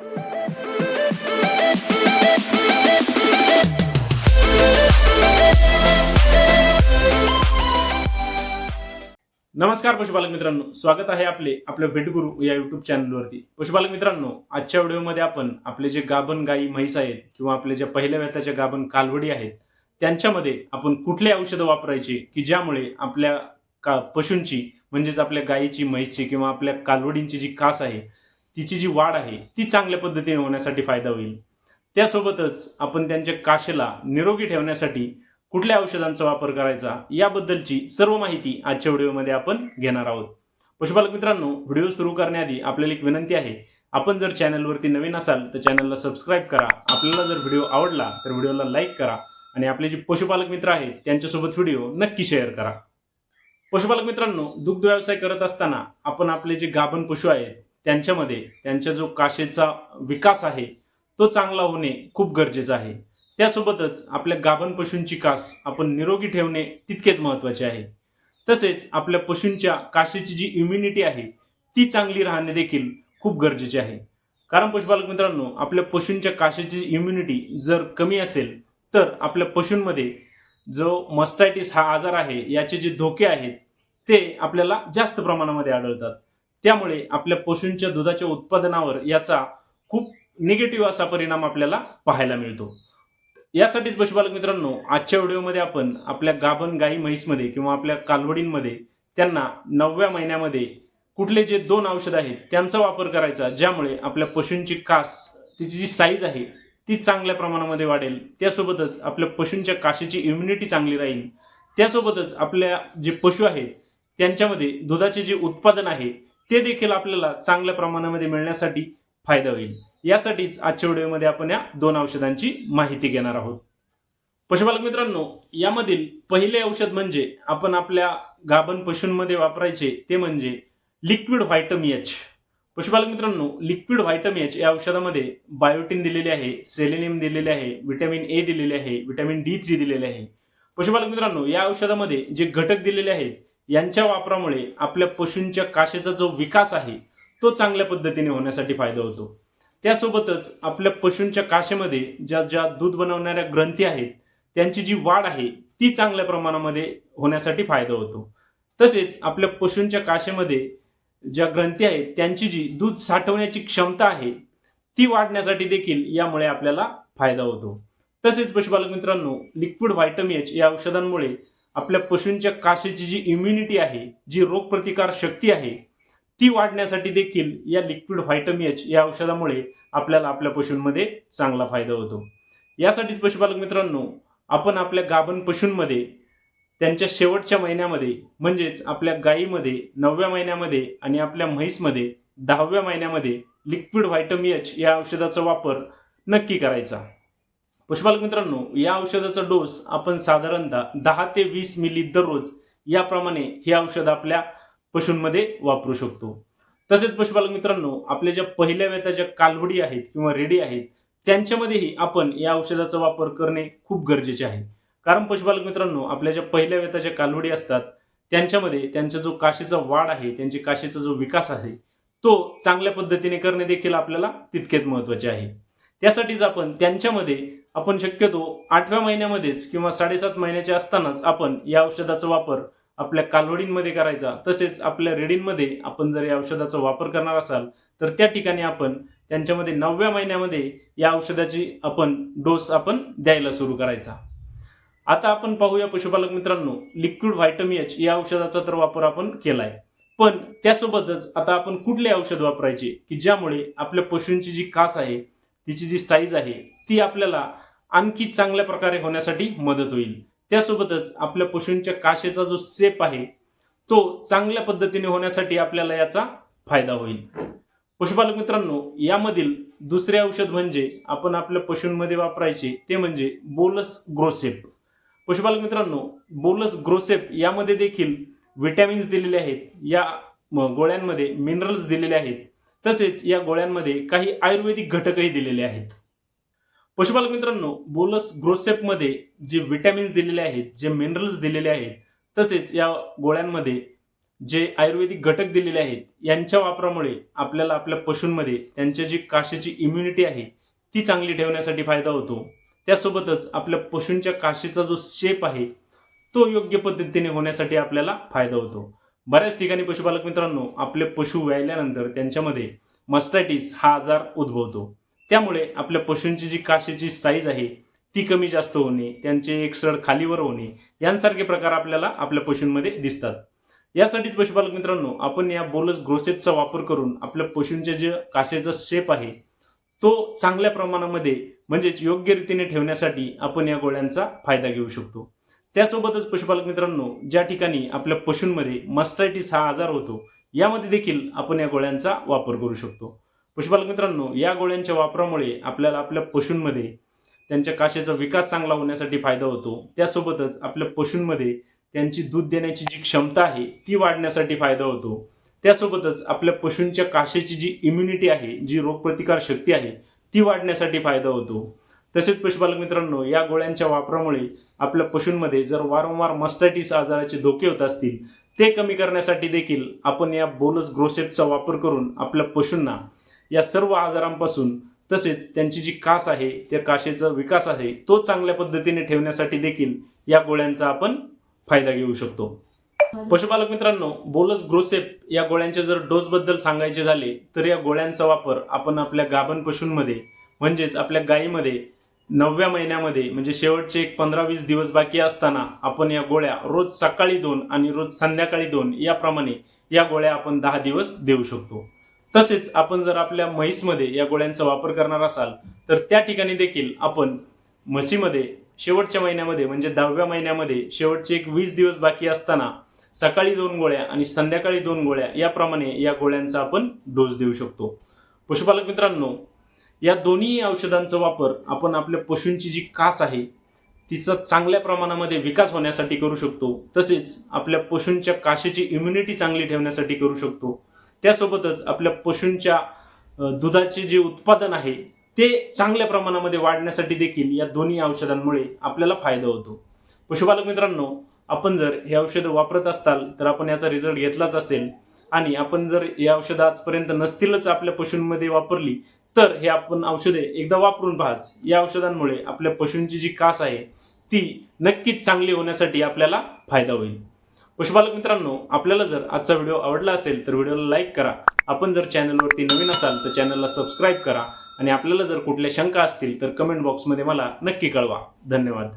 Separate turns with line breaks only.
नमस्कार पशुपालक मित्रांनो, स्वागत आहे आपल्या भेटगुरु या युट्यूब चॅनलवरती. पशुपालक मित्रांनो, आजच्या व्हिडिओमध्ये आपण आपले जे गाभण गाई म्हैस आहेत किंवा आपले जे पहिल्या वेताच्या गाभण कालवडी आहेत त्यांच्यामध्ये आपण कुठले औषधं वापरायचे की ज्यामुळे आपल्या पशूंची म्हणजेच आपल्या गायीची, म्हैसची किंवा आपल्या कालवडींची जी कास आहे तिची जी वाढ आहे ती चांगल्या पद्धतीने होण्यासाठी फायदा होईल. त्यासोबतच आपण त्यांच्या काशेला निरोगी ठेवण्यासाठी कुठल्या औषधांचा वापर करायचा याबद्दलची सर्व माहिती आजच्या व्हिडिओमध्ये आपण घेणार आहोत. पशुपालक मित्रांनो, व्हिडिओ सुरू करण्याआधी आपल्याला एक विनंती आहे, आपण जर चॅनलवरती नवीन असाल तर चॅनलला सबस्क्राईब करा. आपल्याला जर व्हिडिओ आवडला तर व्हिडिओला लाईक करा आणि आपले जे पशुपालक मित्र आहेत त्यांच्यासोबत व्हिडिओ नक्की शेअर करा. पशुपालक मित्रांनो, दुग्ध व्यवसाय करत असताना आपण आपले जे गाभण पशु आहेत त्यांच्यामध्ये त्यांचा जो काशेचा विकास आहे तो चांगला होणे खूप गरजेचं आहे. त्यासोबतच आपल्या गाभण पशूंची कास आपण निरोगी ठेवणे तितकेच महत्त्वाचे आहे. तसेच आपल्या पशूंच्या काशेची जी इम्युनिटी आहे ती चांगली राहणे देखील खूप गरजेचे आहे. कारण पशुपालक मित्रांनो, आपल्या पशूंच्या काशेची इम्युनिटी जर कमी असेल तर आपल्या पशूंमध्ये जो मस्टायटिस हा आजार आहे याचे जे धोके आहेत ते आपल्याला जास्त प्रमाणामध्ये आढळतात. त्यामुळे आपल्या पशूंच्या दुधाच्या उत्पादनावर याचा खूप निगेटिव्ह असा परिणाम आपल्याला पाहायला मिळतो. यासाठीच पशुपालक मित्रांनो, आजच्या व्हिडिओमध्ये आपण आपल्या गाभण गाई म्हैसमध्ये किंवा आपल्या कालवडींमध्ये त्यांना 9व्या महिन्यामध्ये कुठले जे 2 औषध आहेत त्यांचा वापर करायचा, ज्यामुळे आपल्या पशूंची कास तिची जी साईज आहे ती चांगल्या प्रमाणामध्ये वाढेल. त्यासोबतच आपल्या पशूंच्या काशेची इम्युनिटी चांगली राहील. त्यासोबतच आपल्या जे पशु आहेत त्यांच्यामध्ये दुधाचे जे उत्पादन आहे ते देखील आपल्याला चांगल्या प्रमाणामध्ये मिळण्यासाठी फायदा होईल. यासाठीच आजच्या व्हिडिओमध्ये आपण या 2 औषधांची माहिती घेणार आहोत. पशुपालक मित्रांनो, यामधील पहिले औषध म्हणजे आपण आपल्या गाभण पशूंमध्ये वापरायचे ते म्हणजे लिक्विड व्हायटमिन एच. पशुपालक मित्रांनो, लिक्विड व्हायटमिन एच या औषधामध्ये बायोटिन दिलेले आहे, सेलेनियम दिलेले आहे, व्हिटॅमिन ए दिलेले आहे, व्हिटॅमिन D3 दिलेले आहे. पशुपालक मित्रांनो, या औषधामध्ये जे घटक दिलेले आहेत यांच्या वापरामुळे आपल्या पशूंच्या काशेचा जो विकास आहे तो चांगल्या पद्धतीने होण्यासाठी फायदा होतो. त्यासोबतच आपल्या पशूंच्या काशेमध्ये ज्या दूध बनवणाऱ्या ग्रंथी आहेत त्यांची जी वाढ आहे ती चांगल्या प्रमाणामध्ये होण्यासाठी फायदा होतो. तसेच आपल्या पशूंच्या काशेमध्ये ज्या ग्रंथी आहेत त्यांची जी दूध साठवण्याची क्षमता आहे ती वाढण्यासाठी देखील यामुळे आपल्याला फायदा होतो. तसेच पशुपालक मित्रांनो, लिक्विड व्हायटमिन एच या औषधांमुळे आपल्या पशूंच्या काशेची जी इम्युनिटी आहे, जी रोगप्रतिकार शक्ती आहे ती वाढण्यासाठी देखील या लिक्विड व्हायटमिन एच या औषधामुळे आपल्याला आपल्या पशूंमध्ये चांगला फायदा होतो. यासाठीच पशुपालक मित्रांनो, आपण आपल्या गाभण पशूंमध्ये त्यांच्या शेवटच्या महिन्यामध्ये म्हणजेच आपल्या गायीमध्ये 9व्या महिन्यामध्ये आणि आपल्या म्हैसमध्ये 10व्या महिन्यामध्ये लिक्विड व्हायटमिन एच या औषधाचा वापर नक्की करायचा. पशुपालक मित्रांनो, या औषधाचा डोस आपण साधारणतः 10 ते 20 मिली दररोज याप्रमाणे हे औषध आपल्या पशूंमध्ये वापरू शकतो. तसेच पशुपालक मित्रांनो, आपल्या ज्या पहिल्या वेताच्या कालवडी आहेत किंवा रेडी आहेत त्यांच्यामध्येही आपण या औषधाचा वापर करणे खूप गरजेचे आहे. कारण पशुपालक मित्रांनो, आपल्या ज्या पहिल्या वेताच्या कालवडी असतात त्यांच्यामध्ये त्यांचा जो काशेचा वाढ आहे, त्यांची काशेचा जो विकास आहे तो चांगल्या पद्धतीने करणे देखील आपल्याला तितकेच महत्त्वाचे आहे. त्यासाठीच आपण त्यांच्यामध्ये आपण शक्यतो 8व्या महिन्यामध्येच किंवा 7.5 महिन्याचे असतानाच आपण या औषधाचा वापर आपल्या कालवडींमध्ये करायचा. तसेच आपल्या रेडींमध्ये आपण जर या औषधाचा वापर करणार असाल तर त्या ठिकाणी आपण त्यांच्यामध्ये 9व्या महिन्यामध्ये या औषधाची आपण डोस आपण द्यायला सुरू करायचा. आता आपण पाहूया पशुपालक मित्रांनो, लिक्विड व्हायटमिन एच या औषधाचा तर वापर आपण केलाय, पण त्यासोबतच आता आपण कुठले औषध वापरायचे की ज्यामुळे आपल्या पशूंची जी कास आहे तिची जी साईज आहे ती आपल्याला आणखी चांगल्या प्रकारे होण्यासाठी मदत होईल. त्यासोबतच आपल्या पशूंच्या काशेचा जो शेप आहे तो चांगल्या पद्धतीने होण्यासाठी आपल्याला याचा फायदा होईल. पशुपालक मित्रांनो, यामधील दुसरे औषध म्हणजे आपण आपल्या पशूंमध्ये वापरायचे ते म्हणजे बोलस ग्रोसेप. पशुपालक मित्रांनो, बोलस ग्रोसेप यामध्ये देखील विटॅमिन्स दिलेले आहेत, या गोळ्यांमध्ये मिनरल्स दिलेले आहेत, तसेच या गोळ्यांमध्ये काही आयुर्वेदिक घटकही दिलेले आहेत. पशुपालक मित्रांनो, बोलस ग्रोसेप मध्ये जे विटॅमिन्स दिलेले आहेत, जे मिनरल्स दिलेले आहेत, तसेच या गोळ्यांमध्ये जे आयुर्वेदिक घटक दिलेले आहेत यांच्या वापरामुळे आपल्याला आपल्या पशूंमध्ये त्यांच्या जी काशेची इम्युनिटी आहे ती चांगली ठेवण्यासाठी फायदा होतो. त्यासोबतच आपल्या पशूंच्या काशेचा जो शेप आहे तो योग्य पद्धतीने होण्यासाठी आपल्याला फायदा होतो. बऱ्याच ठिकाणी पशुपालक मित्रांनो, आपले पशु व्याल्यानंतर त्यांच्यामध्ये मस्टायटिस हा आजार उद्भवतो. त्यामुळे आपल्या पशूंची जी काशेची साईज आहे ती कमी जास्त होणे, त्यांचे एक सड खालीवर होणे यांसारखे प्रकार आपल्याला आपल्या पशूंमध्ये दिसतात. यासाठीच पशुपालक मित्रांनो, आपण या बोलस ग्रोसेटचा वापर करून आपल्या पशूंचे जे काशेचा शेप आहे तो चांगल्या प्रमाणामध्ये म्हणजेच योग्य रीतीने ठेवण्यासाठी आपण या गोळ्यांचा फायदा घेऊ शकतो. त्यासोबतच पशुपालक मित्रांनो, ज्या ठिकाणी आपल्या पशूंमध्ये मस्टायटिस हा आजार होतो यामध्ये देखील आपण या गोळ्यांचा वापर करू शकतो. पशुपालक मित्रांनो, या गोळ्यांच्या वापरामुळे आपल्याला आपल्या पशूंमध्ये त्यांच्या काशेचा विकास चांगला होण्यासाठी फायदा होतो. त्यासोबतच आपल्या पशूंमध्ये त्यांची दूध देण्याची जी क्षमता आहे ती वाढण्यासाठी फायदा होतो. त्यासोबतच आपल्या पशूंच्या काशेची जी इम्युनिटी आहे, जी रोगप्रतिकार शक्ती आहे ती वाढण्यासाठी फायदा होतो. तसेच पशुपालक मित्रांनो, या गोळ्यांच्या वापरामुळे आपल्या पशूंमध्ये जर वारंवार मस्टायटिस आजाराचे धोके होत असतील ते कमी करण्यासाठी देखील आपण या बोलस ग्रोसेटचा वापर करून आपल्या पशूंना या सर्व आजारांपासून तसेच त्यांची जी कास आहे त्या काशेचा विकास आहे तो चांगल्या पद्धतीने ठेवण्यासाठी देखील या गोळ्यांचा आपण फायदा घेऊ शकतो. पशुपालक मित्रांनो, बोलस ग्रोसेप या गोळ्यांच्या जर डोस बद्दल सांगायचे झाले तर या गोळ्यांचा वापर आपण आपल्या गाभण पशूंमध्ये म्हणजेच आपल्या गायीमध्ये 9व्या महिन्यामध्ये म्हणजे शेवटचे एक 15-20 दिवस बाकी असताना आपण या गोळ्या रोज सकाळी 2 आणि रोज संध्याकाळी 2 याप्रमाणे या गोळ्या आपण 10 दिवस देऊ शकतो. तसेच आपण जर आपल्या म्हैसमध्ये या गोळ्यांचा वापर करणार असाल तर त्या ठिकाणी देखील आपण म्हशीमध्ये शेवटच्या महिन्यामध्ये म्हणजे 10व्या महिन्यामध्ये शेवटचे एक 20 दिवस बाकी असताना सकाळी 2 गोळ्या आणि संध्याकाळी 2 गोळ्या याप्रमाणे या गोळ्यांचा आपण डोस देऊ शकतो. पशुपालक मित्रांनो, या दोन्ही औषधांचा वापर आपण आपल्या पशूंची जी कास आहे तिचा चांगल्या प्रमाणामध्ये विकास होण्यासाठी करू शकतो. तसेच आपल्या पशूंच्या काशेची इम्युनिटी चांगली ठेवण्यासाठी करू शकतो. त्यासोबतच आपल्या पशूंच्या दुधाचे जे उत्पादन आहे ते चांगल्या प्रमाणामध्ये वाढण्यासाठी देखील या दोन्ही औषधांमुळे आपल्याला फायदा होतो. पशुपालक मित्रांनो, आपण जर हे औषधं वापरत असाल तर आपण याचा रिझल्ट घेतलाच असेल आणि आपण जर हे औषधं आजपर्यंत नसतीलच आपल्या पशूंमध्ये वापरली तर हे आपण औषधे एकदा वापरून पाहाच. या औषधांमुळे आपल्या पशूंची जी कास आहे ती नक्कीच चांगली होण्यासाठी आपल्याला फायदा होईल. पशुपालक मित्रांनो, आपल्याला जर आजचा व्हिडिओ आवडला असेल तर व्हिडिओला लाईक करा. आपण जर चॅनलवरती नवीन असाल तर चॅनलला सबस्क्राईब करा आणि आपल्याला जर कुठल्या शंका असतील तर कमेंट बॉक्समध्ये मला नक्की कळवा. धन्यवाद.